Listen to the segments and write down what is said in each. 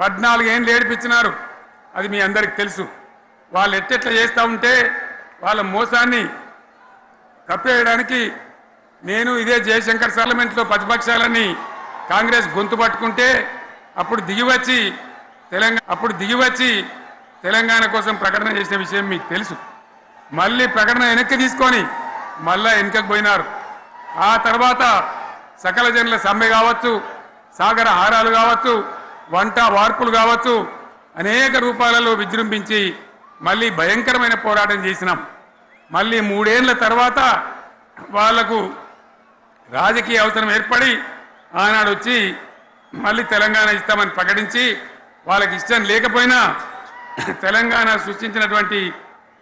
14 ఏళ్ళు ఏడిపించినారు. అది మీ అందరికి తెలుసు. వాళ్ళు ఎట్టెట్లా చేస్తూ ఉంటే వాళ్ళ మోసాన్ని కప్పేయడానికి నేను ఇదే జయశంకర్ పార్లమెంట్లో ప్రతిపక్షాలని కాంగ్రెస్ గొంతు పట్టుకుంటే అప్పుడు దిగివచ్చి తెలంగాణ కోసం ప్రకటన చేసిన విషయం మీకు తెలుసు. మళ్ళీ ప్రకటన వెనక్కి తీసుకొని మళ్ళా వెనుకకు పోయినారు. ఆ తర్వాత సకల జనుల సమ్మె కావచ్చు, సాగర హారాలు కావచ్చు, వంట వార్పులు కావచ్చు, అనేక రూపాలలో విజృంభించి మళ్ళీ భయంకరమైన పోరాటం చేసినాం. మళ్ళీ 3 ఏళ్ల తర్వాత వాళ్లకు రాజకీయ అవసరం ఏర్పడి ఆనాడు వచ్చి మళ్ళీ తెలంగాణ ఇస్తామని ప్రకటించి వాళ్ళకి ఇష్టం లేకపోయినా తెలంగాణ సృష్టించినటువంటి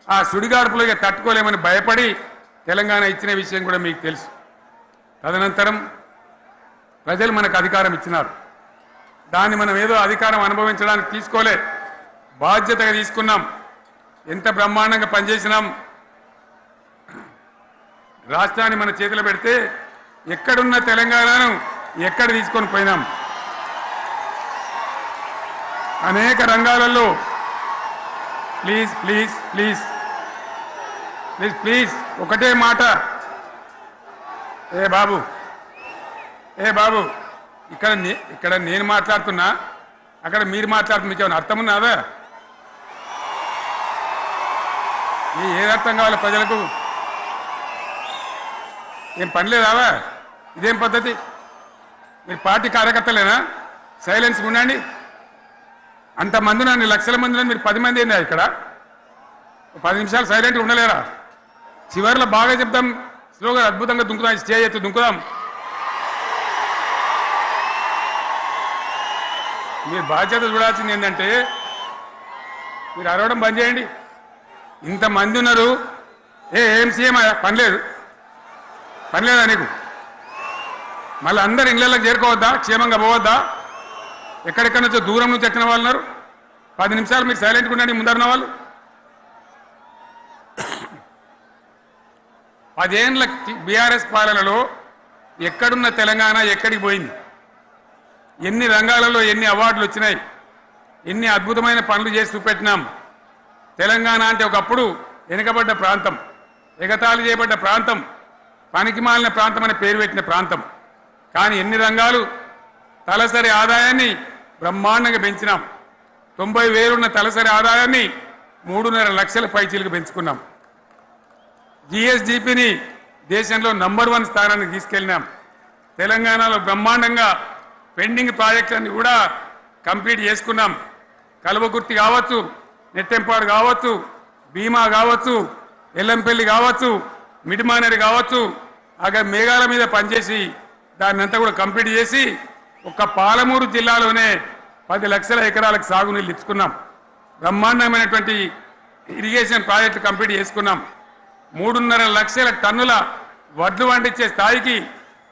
ఆ సుడిగాడుపులుగా తట్టుకోలేమని భయపడి తెలంగాణ ఇచ్చిన విషయం కూడా మీకు తెలుసు. తదనంతరం ప్రజలు మనకు అధికారం ఇచ్చినారు. దాన్ని మనం ఏదో అధికారం అనుభవించడానికి తీసుకోలే, బాధ్యతగా తీసుకున్నాం. ఎంత బ్రహ్మాండంగా పనిచేసినాం. రాష్ట్రాన్ని మన చేతిలో పెడితే ఎక్కడున్న తెలంగాణను ఎక్కడ తీసుకొని పోయినాం. అనేక రంగాలలో please please please please please ఒకటే మాట. ఏ బాబు ఇక్కడ నేను మాట్లాడుతున్నా, అక్కడ మీరు మాట్లాడుతున్నా, మీకు ఏమైనా అర్థం ఉన్నదా? ఏది అర్థం కావాలి ప్రజలకు? ఏం పని లేదావా? ఇదేం పద్ధతి? మీరు పార్టీ కార్యకర్తలేనా? సైలెన్స్ ఉండండి. అంతమంది నన్ను లక్షల మంది, మీరు 10 మంది ఏందా ఇక్కడ? 10 నిమిషాలు సైలెంట్గా ఉండలేరా? చివరిలో బాగా చెప్తాం, స్లోగా అద్భుతంగా దుంకుదాం, స్టేజ్ ఎత్తు దుంకుదాం. మీరు బాధ్యత చూడాల్సింది ఏంటంటే మీరు అరవడం బంద్ చేయండి. ఇంతమంది ఉన్నారు, ఏం సీఎం పనిలేదా నీకు? మళ్ళీ అందరు ఇళ్ళకి చేరుకోవద్దా? క్షేమంగా పోవద్దా? ఎక్కడెక్కడి నుంచో దూరం నుంచి వచ్చిన వాళ్ళు ఉన్నారు. 10 నిమిషాలు మీరు సైలెంట్గా ఉండండి. ముందరున్న వాళ్ళు 10 ఏళ్ళ బీఆర్ఎస్ పాలనలో ఎక్కడున్న తెలంగాణ ఎక్కడికి పోయింది? ఎన్ని రంగాలలో ఎన్ని అవార్డులు వచ్చినాయి? ఎన్ని అద్భుతమైన పనులు చేసి చూపెట్టినాం. తెలంగాణ అంటే ఒకప్పుడు వెనుకబడ్డ ప్రాంతం, ఎగతాళి చేయబడ్డ ప్రాంతం, పనికి మాలిన ప్రాంతం అని పేరు పెట్టిన ప్రాంతం. కానీ ఎన్ని రంగాలు, తలసరి ఆదాయాన్ని బ్రహ్మాండంగా పెంచినాం. 90,000 ఉన్న తలసరి ఆదాయాన్ని 3.5 లక్షల పైచీలకు పెంచుకున్నాం. జిఎస్డిపిని దేశంలో నంబర్ 1 స్థానానికి తీసుకెళ్ళినాం. తెలంగాణలో బ్రహ్మాండంగా పెండింగ్ ప్రాజెక్టులన్నీ కూడా కంప్లీట్ చేసుకున్నాం. కల్వకుర్తి కావచ్చు, నెట్టెంపాడు కావచ్చు, భీమా కావచ్చు, ఎల్లంపల్లి కావచ్చు, మిడిమానేరు కావచ్చు, అక్కడ మేఘాల మీద పనిచేసి దాన్ని అంతా కూడా కంప్లీట్ చేసి ఒక్క పాలమూరు జిల్లాలోనే 10 లక్షల ఎకరాలకు సాగునీళ్ళు ఇచ్చుకున్నాం. బ్రహ్మాండమైనటువంటి ఇరిగేషన్ ప్రాజెక్టు కంప్లీట్ చేసుకున్నాం. 3.5 లక్షల టన్నుల వడ్లు పండించే స్థాయికి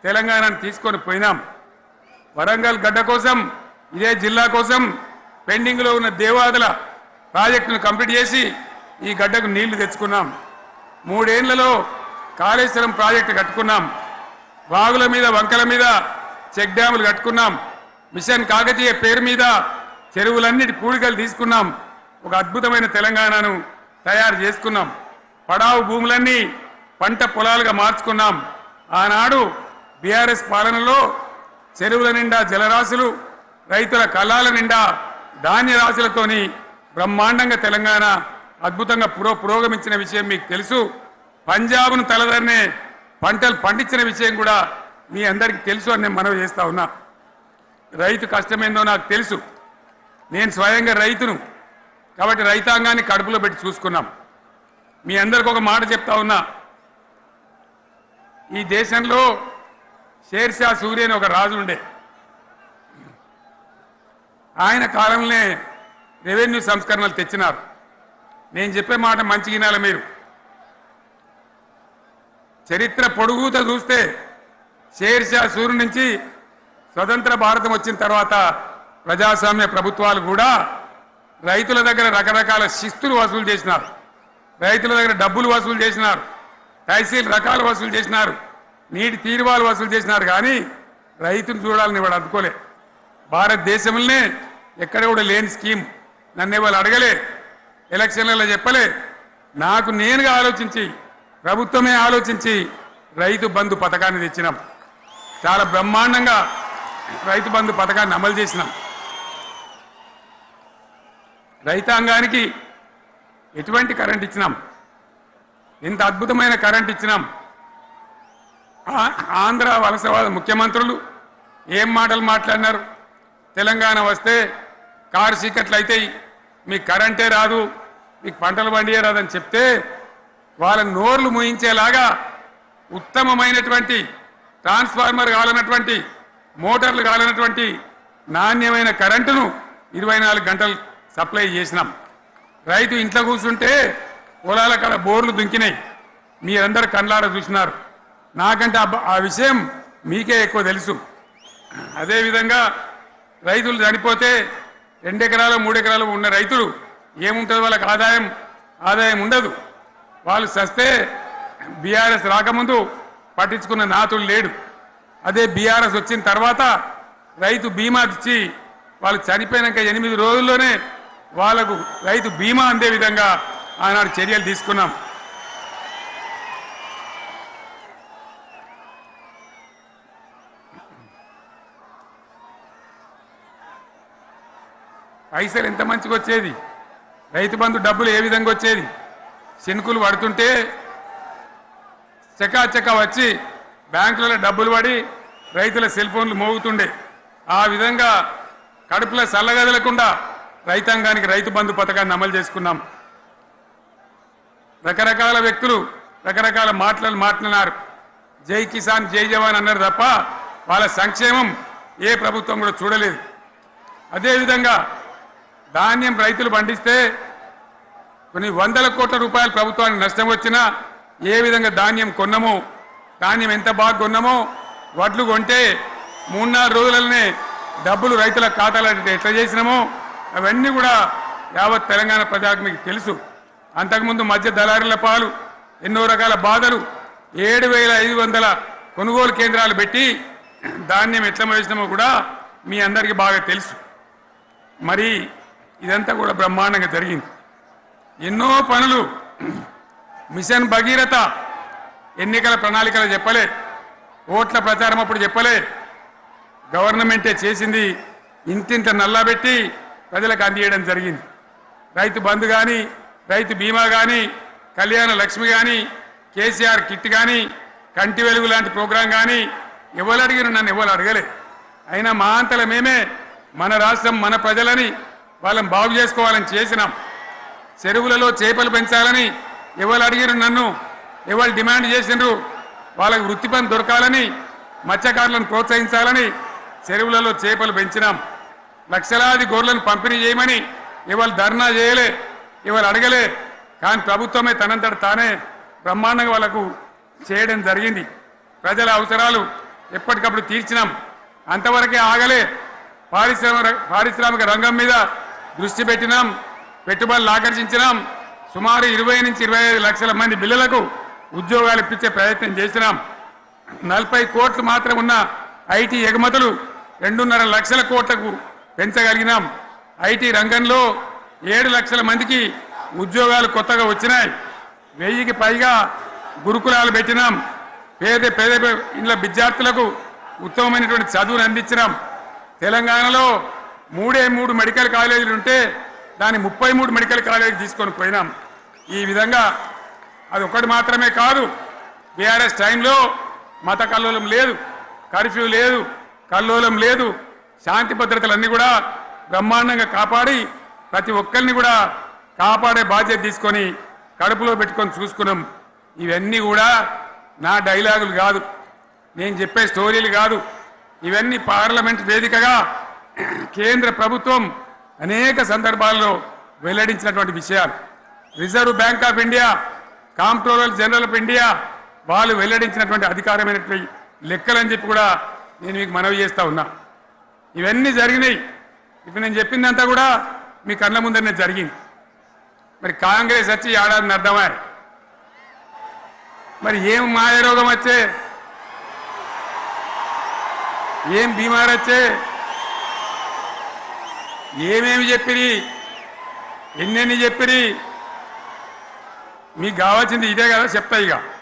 తెలంగాణను తీసుకొని పోయినాం. వరంగల్ గడ్డ కోసం, ఇదే జిల్లా కోసం పెండింగ్లో ఉన్న దేవాదుల ప్రాజెక్టును కంప్లీట్ చేసి ఈ గడ్డకు నీళ్లు తెచ్చుకున్నాం. 3 ఏళ్లలో కాళేశ్వరం ప్రాజెక్టు కట్టుకున్నాం. వాగుల మీద, వంకల మీద చెక్ డ్యాములు కట్టుకున్నాం. మిషన్ కాకతీయ పేరు మీద చెరువులన్నిటి పూడికలు తీసుకున్నాం. ఒక అద్భుతమైన తెలంగాణను తయారు చేసుకున్నాం. పడావు భూములన్నీ పంట పొలాలుగా మార్చుకున్నాం. ఆనాడు బీఆర్ఎస్ పాలనలో చెరువుల నిండా జలరాశులు, రైతుల కళ్ళాల నిండా ధాన్య రాశులతోని బ్రహ్మాండంగా తెలంగాణ అద్భుతంగా పురోగమించిన విషయం మీకు తెలుసు. పంజాబ్ను తలదన్నే పంటలు పండించిన విషయం కూడా మీ అందరికీ తెలుసు అని నేను మనవి చేస్తా ఉన్నా. రైతు కష్టమేందో నాకు తెలుసు. నేను స్వయంగా రైతును కాబట్టి రైతాంగాన్ని కడుపులో పెట్టి చూసుకున్నాం. మీ అందరికి ఒక మాట చెప్తా ఉన్నా. ఈ దేశంలో షేర్షా సూరి అని ఒక రాజు ఉండే. ఆయన కాలంలోనే రెవెన్యూ సంస్కరణలు తెచ్చినారు. నేను చెప్పే మాట మంచి వినాలి మీరు. చరిత్ర పొడుగుత చూస్తే షేర్షా సూరి నుంచి స్వతంత్ర భారతం వచ్చిన తర్వాత ప్రజాస్వామ్య ప్రభుత్వాలు కూడా రైతుల దగ్గర రకరకాల శిస్తులు వసూలు చేసినారు. రైతుల దగ్గర డబ్బులు వసూలు చేసినారు. తహసీల్ రకాలు వసూలు చేసినారు. నీటి తీరువాలు వసూలు చేసినారు. కానీ రైతును చూడాలని వాడు అందుకోలే. భారతదేశంలోనే ఎక్కడ కూడా లేని స్కీమ్. నన్ను వాళ్ళు అడగలే, ఎలక్షన్లలో చెప్పలే. నాకు నేనుగా ఆలోచించి, ప్రభుత్వమే ఆలోచించి రైతు బంధు పథకాన్ని తెచ్చినాం. చాలా బ్రహ్మాండంగా రైతు బంధు పథకాన్ని అమలు చేసినాం. రైతాంగానికి ఎటువంటి కరెంట్ ఇచ్చినాం, ఎంత అద్భుతమైన కరెంట్ ఇచ్చినాం. ఆంధ్ర వలసవాద ముఖ్యమంత్రులు ఏం మాటలు మాట్లాడినారు. తెలంగాణ వస్తే కారు చీకట్లు అవుతాయి, మీకు కరెంటే రాదు, మీకు పంటలు పండియే రాదని చెప్తే వాళ్ళ నోర్లు మూయించేలాగా ఉత్తమమైనటువంటి ట్రాన్స్ఫార్మర్ కావాలన్నటువంటి, మోటార్లు కావాలన్నటువంటి నాణ్యమైన కరెంటును 24 గంటలు సప్లై చేసినాం. రైతు ఇంట్లో కూర్చుంటే పొలాల కాడ బోర్లు దుంకినాయి, మీరందరూ కళ్ళార చూసినారు. నాకంటే ఆ విషయం మీకే ఎక్కువ తెలుసు. అదేవిధంగా రైతులు చనిపోతే 2 ఎకరాలు 3 ఎకరాలు ఉన్న రైతులు ఏముంటుంది, వాళ్ళకి ఆదాయం ఉండదు. వాళ్ళు సస్తే బీఆర్ఎస్ రాకముందు పట్టించుకున్న నాతులు లేడు. అదే బీఆర్ఎస్ వచ్చిన తర్వాత రైతు బీమా ఇచ్చి వాళ్ళు చనిపోయినాక 8 రోజుల్లోనే వాళ్లకు రైతు బీమా అందే విధంగా ఆనాడు చర్యలు తీసుకున్నాం. పైసలు ఎంత మంచిగా వచ్చేది, రైతు బంధు డబ్బులు ఏ విధంగా వచ్చేది. శనుకులు పడుతుంటే చకాచకా వచ్చి బ్యాంకులలో డబ్బులు పడి రైతుల సెల్ ఫోన్లు మోగుతుండే. ఆ విధంగా కడుపులో చల్లగదలకుండా రైతాంగానికి రైతు బంధు పథకాన్ని అమలు చేసుకున్నాం. రకరకాల వ్యక్తులు రకరకాల మాట్లాడినారు. జై కిసాన్ జై జవాన్ అన్నారు తప్ప వాళ్ళ సంక్షేమం ఏ ప్రభుత్వం కూడా చూడలేదు. అదేవిధంగా ధాన్యం రైతులు పండిస్తే కొన్ని 100 కోట్ల రూపాయలు ప్రభుత్వానికి నష్టం వచ్చినా ఏ విధంగా ధాన్యం కొన్నామో, ధాన్యం ఎంత బాగా కొన్నామో, వడ్లు కొంటే 3-4 రోజులనే డబ్బులు రైతుల ఖాతాలో ఎట్లా చేసినామో అవన్నీ కూడా యావత్ తెలంగాణ ప్రజలకు మీకు తెలుసు. అంతకుముందు మధ్య దళారుల పాలు ఎన్నో రకాల బాధలు, 7,500 కొనుగోలు కేంద్రాలు పెట్టి ధాన్యం ఎట్లా వేసినామో కూడా మీ అందరికీ బాగా తెలుసు. మరి ఇదంతా కూడా బ్రహ్మాండంగా జరిగింది. ఎన్నో పనులు, మిషన్ భగీరథ ఎన్నికల ప్రణాళికలు చెప్పలే, ఓట్ల ప్రచారం అప్పుడు చెప్పలే, గవర్నమెంటే చేసింది. ఇంతింత నల్లబెట్టి ప్రజలకు అందియడం జరిగింది. రైతు బంధు కానీ, రైతు బీమా కానీ, కళ్యాణ లక్ష్మి కానీ, కేసీఆర్ కిట్ కానీ, కంటి వెలుగు లాంటి ప్రోగ్రాం కానీ ఎవరు అడిగిన నన్ను ఎవరు అడగలే. అయినా మా అంతల మేమే మన రాష్ట్రం మన ప్రజలని వాళ్ళని బాగు చేసుకోవాలని చేసినాం. చెరువులలో చేపలు పెంచాలని ఎవరు అడిగిన నన్ను, ఎవరు డిమాండ్ చేసినారు, వాళ్ళకు వృత్తి పని దొరకాలని, మత్స్యకారులను ప్రోత్సహించాలని చెరువులలో చేపలు పెంచినాం. లక్షలాది గొర్రెలను పంపిణీ చేయమని ఎవరు ధర్నా చేయలే, ఎవరు అడగలే. కానీ ప్రభుత్వమే తనంతట తానే బ్రహ్మాండంగా వాళ్ళకు చేయడం జరిగింది. ప్రజల అవసరాలు ఎప్పటికప్పుడు తీర్చినాం. అంతవరకే ఆగలే. పారిశ్రామిక రంగం మీద దృష్టి పెట్టినాం, పెట్టుబడులు ఆకర్షించినాం. సుమారు 20 నుంచి 25 లక్షల మంది పిల్లలకు ఉద్యోగాలు ఇప్పించే ప్రయత్నం చేసినాం. 40 కోట్లు మాత్రం ఉన్న ఐటీ ఎగుమతులు 2.5 లక్షల కోట్లకు పెంచగలిగినాం. ఐటీ రంగంలో 7 లక్షల మందికి ఉద్యోగాలు కొత్తగా వచ్చినాయి. 1000కి పైగా గురుకులాలు పెట్టినాం. పేద ఇళ్ళ విద్యార్థులకు ఉత్తమమైనటువంటి చదువును అందించినాం. తెలంగాణలో 3 మెడికల్ కాలేజీలు ఉంటే దాన్ని 33 మెడికల్ కాలేజీలు తీసుకొని పోయినాం. ఈ విధంగా అది ఒకటి మాత్రమే కాదు, బీఆర్ఎస్ టైంలో మత కల్లోలం లేదు, కర్ఫ్యూ లేదు, కల్లోలం లేదు. శాంతి భద్రతలన్నీ కూడా బ్రహ్మాండంగా కాపాడి ప్రతి ఒక్కరిని కూడా కాపాడే బాధ్యత తీసుకొని కడుపులో పెట్టుకొని చూసుకున్నాం. ఇవన్నీ కూడా నా డైలాగులు కాదు, నేను చెప్పే స్టోరీలు కాదు. ఇవన్నీ పార్లమెంట్ వేదికగా కేంద్ర ప్రభుత్వం అనేక సందర్భాల్లో వెల్లడించినటువంటి విషయాలు. Reserve bank of India, comptroller general of India వాళ్ళు వెల్లడించినటువంటి అధికారమైనటువంటి లెక్కలని చెప్పి కూడా నేను మీకు మనవి చేస్తా ఉన్నా. ఇవన్నీ జరిగినాయి. ఇప్పుడు నేను చెప్పిందంతా కూడా మీ కళ్ళ ముందరనే జరిగింది. మరి కాంగ్రెస్ వచ్చి ఏడాదిని అర్థమా? మరి ఏం మాయరోగం వచ్చే, ఏం బీమార్ వచ్చే, ఏమేమి చెప్పిరి, ఎన్నెన్ని చెప్పిరి, మీకు కావాల్సింది ఇదే కదా, చెప్తా ఇక.